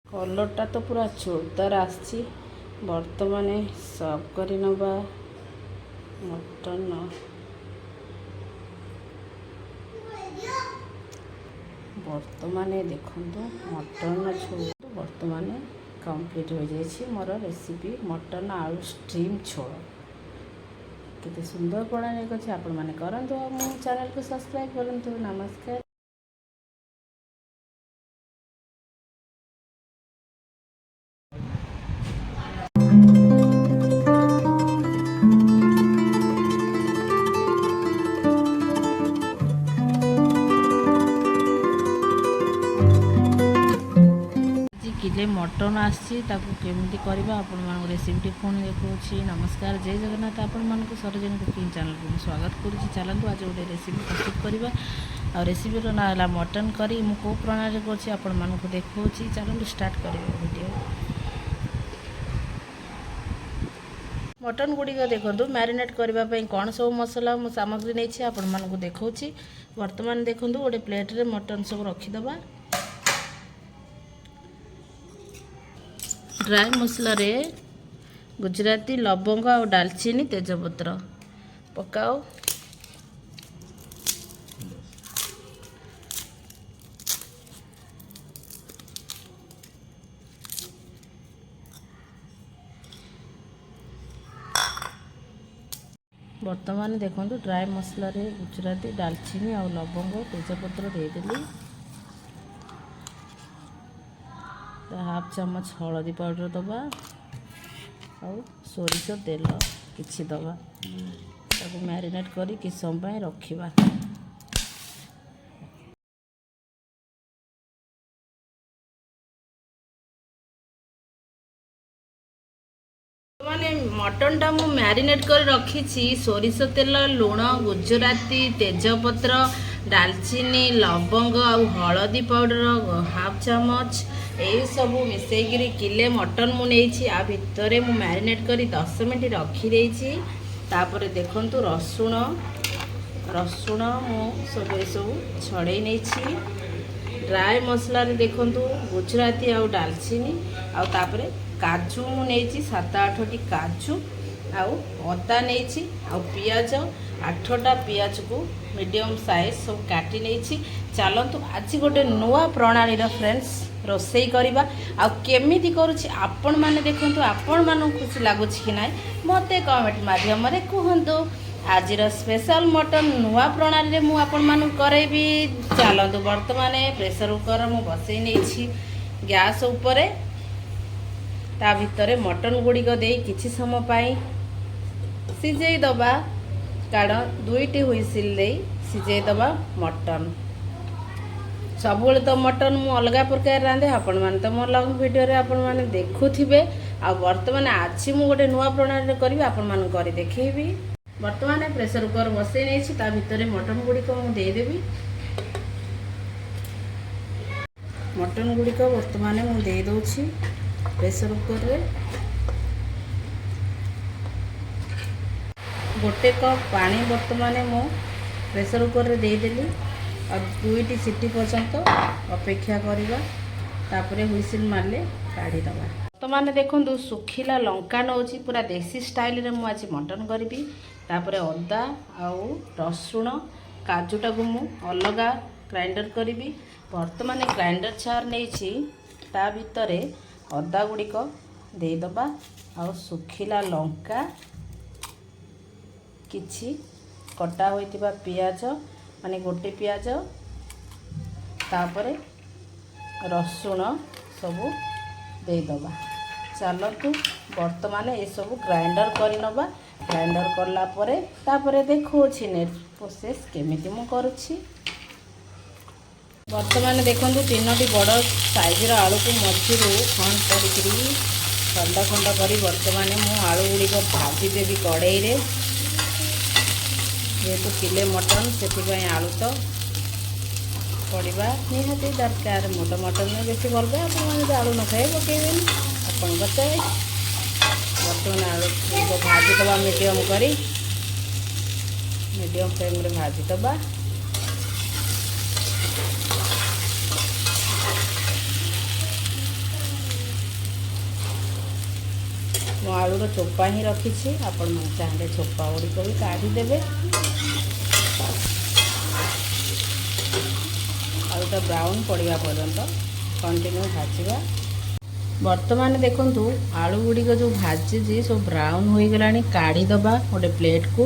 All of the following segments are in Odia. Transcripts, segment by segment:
कलरटा तो पूरा जोरदार आसी बर्तमान सर्व कर नवा मटन बर्तमान देखु मटन झोल बर्तमान कंप्लीट हो जाए मोर रेसिपी मटन आलू स्टीम झोल केते सुंदर प्रणाली अच्छे आपण मैंने करूँ मो चैनल को सब्सक्राइब करूँ। नमस्कार। किले मटन आमती करवा आपण मान रेसिपी पुणी देखा। नमस्कार जय जगन्नाथ। आपण मानक सरजन कुकिंग चैनल को स्वागत करुँची। चलतु आज गोटे रेसिपी प्रस्तुत करवा आ रेसिपी ना है मटन करी मु को प्रणाली कर आपण मानक देखा। चलतु स्टार्ट कर वीडियो। मटन गुड़िक देखो मैरिनेट करने कौन सब मसला सामग्री नहीं आपण मानक देखा। बर्तमान देखो गोटे प्लेट रे मटन सब रखीदबा। ड्राई मसला रे गुजराती लवंग और दालचीनी तेजपत्र पकाओ। वर्तमान देखो ड्राई मसला रे गुजराती दालचीनी और लवंग तेजपत्र देदेली। हाफ चम्मच हलदी पाउडर दबा और सोरिष तेल किछि दबा ताको मैरिनेट करी कि समय रखिबा। माने मटन टा मु मैरिनेट कर रखी सोरिष तेल लुण गुजराती तेजपत्र दालचीनी लवंग और हलदी पाउडर हाफ चम्मच यही सब मिसेकरी किले मटन मु नहीं आ भितर मु मैरिनेट करी 10 मिनट रखी देछि। तापर देखंतु रसुण रसुण मु सब छड़े नहीं। ड्राई मसला रे देखंतु गुजराती और दालचीनी आ तापर काजू मु नहीं 7-8टी काजू आउ अदा नहीं आउ पियाज 8टा पियाज को मीडियम साइज सब काटी नहीं। चलतु आज गोटे नुआ प्रणाली फ्रेंड्स रोसई करवा आमिति करुँच आपण मैंने देखु आपण मान खुशी लगुच कि ना मते कमेंट माध्यम कहतु। आज स्पेशल मटन नुआ प्रणाली रे मु आपण मान करेबी। चलतु वर्तमान प्रेशर कुकर मु बसई नहीं गैस उपरे ता भितर मटन गुड़िक दे किछि समय पाई सिझे दबा कारण 2टी हुइसिल दे सिझे दबा मटन। सब तो मटन मु अलग प्रकार रांधे आपण मैंने तो मोर लॉन्ग वीडियो रे आपण मैंने देखुथिबे। आ वर्तमान आज मु गोटे नुआ प्रणाली करी आपण मान करी देखैबी। वर्तमान प्रेशर कुकर बसई नहीं ता भितर मटन गुड़िक मु दे देबी। मटन गुड़िक वर्तमान मु दे दोछि प्रेशर कुकर रे। गोटे कप पानी वर्तमान मु प्रेशर कुकर रे दे देली और 2टी सीटी पर्यंत अपेक्षा करवा तापरे हुइसिल मारले काढ़ी दबा। वर्तमान देखो सुखिला लंका नौची पूरा देसी स्टाइल रे मु आज मटन करबी। तापरे अदा आउ रसुण काजूटा को मु अलग ग्राइंडर करबी। वर्तमान ग्राइंडर छार नहीं ता भितरे अदा गुड़िक दे दबा आउ सुखिला लंका किछि कटा होइतिबा पियाज माने गोटे पियाज तापरे रसुण सब दे दबा। चलतु वर्तमान ये सब ग्राइंडर कर नबा। ग्राइंडर करला परे तापरे देखो नेक्स्ट प्रोसेस केमिति मु करूछि। वर्तमान देखंतु 3टी बड़ साइजर आलू को मझिरू खंड करी खंड खंड करी वर्तमान मु आलू गुड़िक भाजी देवी कड़ाई रे। जेहेतु किले मटन से आलू तो पड़ा निहाती दरकार। मोटा मटन में बेसी भल पाए आप आलू न खाए पकेबे आपन बताए। बर्तमान आलू को भाजी दबा मीडियम करी मीडियम फ्लेम रे भाजी दबा। ମୁଁ ଆଳୁର ଚୋପା ହିଁ ରଖିଛି, ଆପଣମାନେ ଚାହିଁଲେ ଚୋପା ଗୁଡ଼ିକ ବି କାଢ଼ିଦେବେ। ଆଳୁଟା ବ୍ରାଉନ୍ ପଡ଼ିବା ପର୍ଯ୍ୟନ୍ତ କଣ୍ଟିନ୍ୟୁ ଭାଜିବା। ବର୍ତ୍ତମାନ ଦେଖନ୍ତୁ ଆଳୁ ଗୁଡ଼ିକ ଯେଉଁ ଭାଜିଛି ସବୁ ବ୍ରାଉନ୍ ହୋଇଗଲାଣି। କାଢ଼ିଦେବା ଗୋଟେ ପ୍ଲେଟ୍କୁ,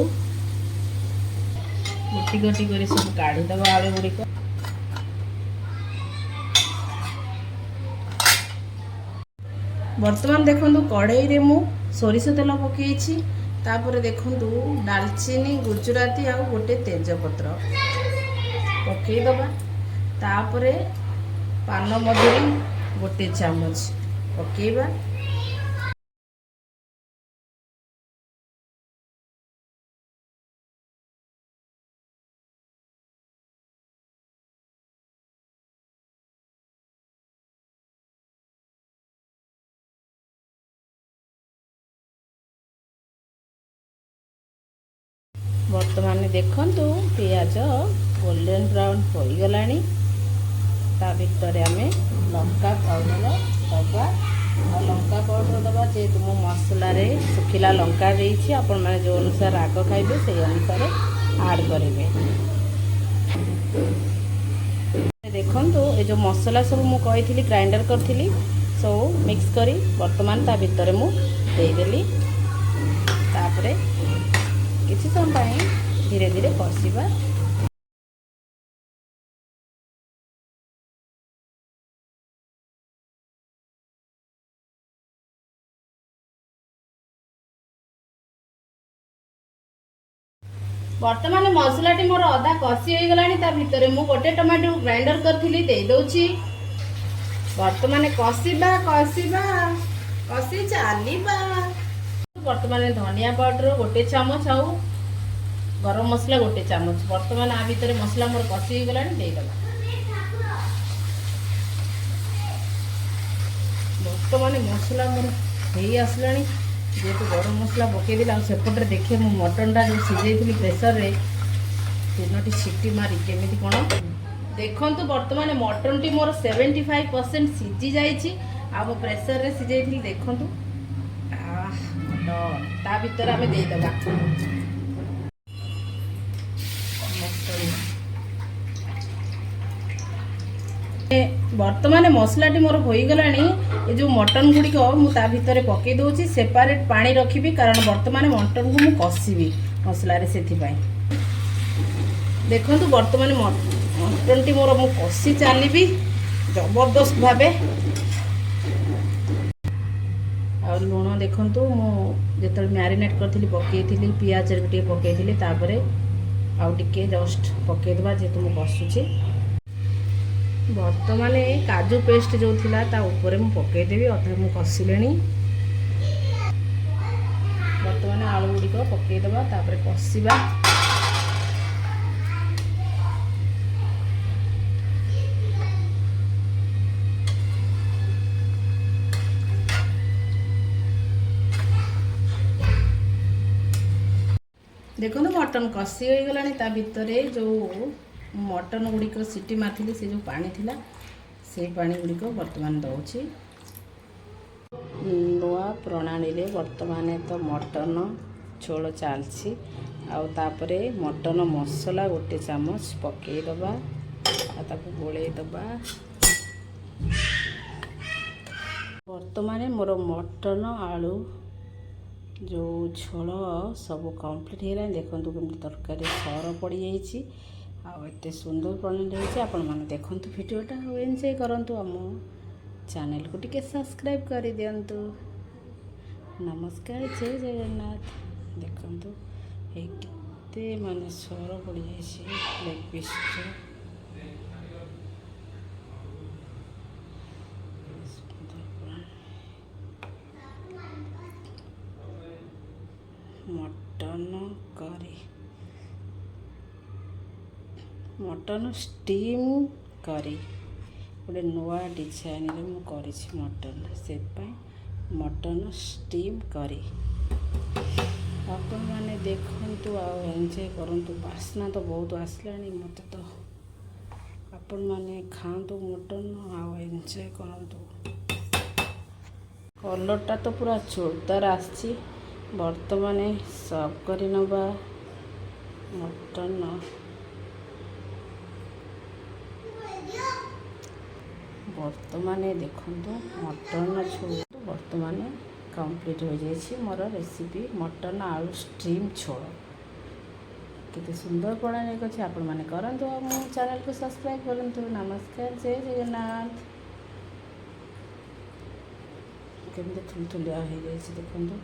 ଗୋଟି ଗୋଟି କରି ସବୁ କାଢ଼ିଦେବା ଆଳୁ ଗୁଡ଼ିକ। ବର୍ତ୍ତମାନ ଦେଖନ୍ତୁ କଢ଼େଇରେ ମୁଁ ସୋରିଷ ତେଲ ପକାଇଛି। ତାପରେ ଦେଖନ୍ତୁ ଡାଲଚିନି, ଗୁଜୁରାତି ଆଉ ଗୋଟେ ତେଜପତ୍ର ପକାଇଦେବା। ତାପରେ ପାନମଧୁରୀ ଗୋଟେ ଚାମଚ ପକାଇବା। ବର୍ତ୍ତମାନ ଦେଖନ୍ତୁ ପିଆଜ ଗୋଲ୍ଡେନ୍ ବ୍ରାଉନ୍ ହୋଇଗଲାଣି। ତା ଭିତରେ ଆମେ ଲଙ୍କା ପାଉଡ଼ର ଦେବା। ଆଉ ଲଙ୍କା ପାଉଡ଼ର ଦେବା ଯେହେତୁ ମୁଁ ମସଲାରେ ଶୁଖିଲା ଲଙ୍କା ଦେଇଛି, ଆପଣମାନେ ଯେଉଁ ଅନୁସାରେ ରାଗ ଖାଇବେ ସେଇ ଅନୁସାରେ ଆଡ଼୍ କରିବେ। ଦେଖନ୍ତୁ ଏ ଯେଉଁ ମସଲା ସବୁ ମୁଁ କହିଥିଲି ଗ୍ରାଇଣ୍ଡର୍ କରିଥିଲି, ସବୁ ମିକ୍ସ କରି ବର୍ତ୍ତମାନ ତା ଭିତରେ ମୁଁ ଦେଇଦେଲି। ତାପରେ କିଛି ସମୟ ପାଇଁ ଧୀରେ ଧୀରେ କଷିବା। ବର୍ତ୍ତମାନ ମସଲାଟି ମୋର ଅଧା କଷି ହୋଇଗଲାଣି। ତା ଭିତରେ ମୁଁ ଗୋଟେ ଟମାଟୋ ଗ୍ରାଇଣ୍ଡର କରିଥିଲି ଦେଇ ଦେଉଛି। ବର୍ତ୍ତମାନ କଷିବା କଷିବା କଷି ଚାଲିବା। ବର୍ତ୍ତମାନ ଧନିଆ ପାଉଡ଼ର ଗୋଟେ ଚାମଚ ଆଉ ଗରମ ମସଲା ଗୋଟେ ଚାମଚ। ବର୍ତ୍ତମାନ ଆ ଭିତରେ ମସଲା ମୋର କଷି ହୋଇଗଲାଣି, ଦେଇଦେବା। ବର୍ତ୍ତମାନ ମସଲା ମୋର ହେଇ ଆସିଲାଣି। ଯେହେତୁ ଗରମ ମସଲା ପକାଇଦେଲି, ଆଉ ସେପଟରେ ଦେଖିବେ ମୁଁ ମଟନଟା ଯେଉଁ ସିଝେଇଥିଲି ପ୍ରେସରରେ 3ଟି ସିଟି ମାରି କେମିତି କ'ଣ ଦେଖନ୍ତୁ। ବର୍ତ୍ତମାନ ମଟନଟି ମୋର 75% ସିଝି ଯାଇଛି। ଆଉ ମୁଁ ପ୍ରେସରରେ ସିଝେଇଥିଲି ଦେଖନ୍ତୁ। ତା ଭିତରେ ଆମେ ଦେଇଦେବା ବର୍ତ୍ତମାନ ମସଲାଟି ମୋର ହୋଇଗଲାଣି। ଏ ଯେଉଁ ମଟନ ଗୁଡ଼ିକ ମୁଁ ତା ଭିତରେ ପକାଇ ଦେଉଛି। ସେପାରେଟ୍ ପାଣି ରଖିବି, କାରଣ ବର୍ତ୍ତମାନ ମଟନକୁ ମୁଁ କଷିବି ମସଲାରେ, ସେଥିପାଇଁ। ଦେଖନ୍ତୁ ବର୍ତ୍ତମାନ ମଟନଟି ମୋର ମୁଁ କଷି ଚାଲିବି ଜବରଦସ୍ତ ଭାବେ। ଆଉ ଲୁଣ ଦେଖନ୍ତୁ ମୁଁ ଯେତେବେଳେ ମ୍ୟାରିନେଟ୍ କରିଥିଲି ପକାଇଥିଲି, ପିଆଜରେ ବି ଟିକେ ପକାଇଥିଲି। ତାପରେ ଆଉ ଟିକେ ଜଷ୍ଟ ପକାଇଦେବା ଯେହେତୁ ମୁଁ କଷୁଛି। ବର୍ତ୍ତମାନ କାଜୁ ପେଷ୍ଟ ଯେଉଁ ଥିଲା ତା ଉପରେ ମୁଁ ପକାଇଦେବି। ଅଧା ମୁଁ କଷିଲେଣି। ବର୍ତ୍ତମାନ ଆଳୁ ଗୁଡ଼ିକ ପକାଇଦେବା, ତାପରେ କଷିବା। ଦେଖନ୍ତୁ ମଟନ କଷି ହୋଇଗଲାଣି। ତା ଭିତରେ ଯେଉଁ ମଟନ ଗୁଡ଼ିକ ସିଟି ମାରିଥିଲି, ସେ ଯେଉଁ ପାଣି ଥିଲା ସେଇ ପାଣି ଗୁଡ଼ିକ ବର୍ତ୍ତମାନ ଦେଉଛି। ନୂଆ ପ୍ରଣାଳୀରେ ବର୍ତ୍ତମାନ ତ ମଟନ ଝୋଳ ଚାଲିଛି। ଆଉ ତାପରେ ମଟନ ମସଲା ଗୋଟେ ଚାମଚ ପକାଇଦେବା ଆଉ ତାକୁ ଗୋଳେଇ ଦେବା। ବର୍ତ୍ତମାନ ମୋର ମଟନ ଆଳୁ ଯେଉଁ ଝୋଳ ସବୁ କମ୍ପ୍ଲିଟ୍ ହେଇଗଲାଣି। ଦେଖନ୍ତୁ କେମିତି ତରକାରୀ ସର ପଡ଼ିଯାଇଛି ଆଉ ଏତେ ସୁନ୍ଦର ପ୍ରଣାଳୀ ହେଇଛି। ଆପଣମାନେ ଦେଖନ୍ତୁ ଭିଡ଼ିଓଟା ଆଉ ଏନ୍ଜୟ କରନ୍ତୁ। ଆମ ଚ୍ୟାନେଲକୁ ଟିକେ ସବସ୍କ୍ରାଇବ୍ କରିଦିଅନ୍ତୁ। ନମସ୍କାର, ଜୟ ଜଗନ୍ନାଥ। ଦେଖନ୍ତୁ ଏଇ କେତେ ମାନେ ସର ପଡ଼ିଯାଇଛି ଲେଗ୍ ପିସ୍ର। ମଟନ କରି ମଟନ ଷ୍ଟିମ୍ କରି ଗୋଟେ ନୂଆ ଡିଜାଇନରେ ମୁଁ କରିଛି ମଟନ, ସେଥିପାଇଁ ମଟନ ଷ୍ଟିମ୍ କରି। ଆପଣମାନେ ଦେଖନ୍ତୁ ଆଉ ଏନ୍ଜୟ କରନ୍ତୁ। ବାସ୍ନା ତ ବହୁତ ଆସିଲାଣି। ମୋତେ ତ ଆପଣମାନେ ଖାଆନ୍ତୁ ମଟନ ଆଉ ଏନ୍ଜୟ କରନ୍ତୁ। କଲର୍ଟା ତ ପୁରା ଜୋରଦାର ଆସିଛି। ବର୍ତ୍ତମାନ ସର୍ଭ କରି ନେବା ମଟନ। ବର୍ତ୍ତମାନ ଦେଖନ୍ତୁ ମଟନ ଝୋଳ ବର୍ତ୍ତମାନ କମ୍ପ୍ଲିଟ୍ ହୋଇଯାଇଛି। ମୋର ରେସିପି ମଟନ ଆଳୁ ଷ୍ଟ୍ରିମ୍ ଝୋଳ କେତେ ସୁନ୍ଦର ପ୍ରଣାଳୀ ଅଛି, ଆପଣମାନେ କରନ୍ତୁ ଆଉ ମୋ ଚ୍ୟାନେଲକୁ ସବସ୍କ୍ରାଇବ୍ କରନ୍ତୁ। ନମସ୍କାର, ଜୟ ଜଗନ୍ନାଥ। କେମିତି ଥୁଲଥୁଲିଆ ହେଇଯାଇଛି ଦେଖନ୍ତୁ।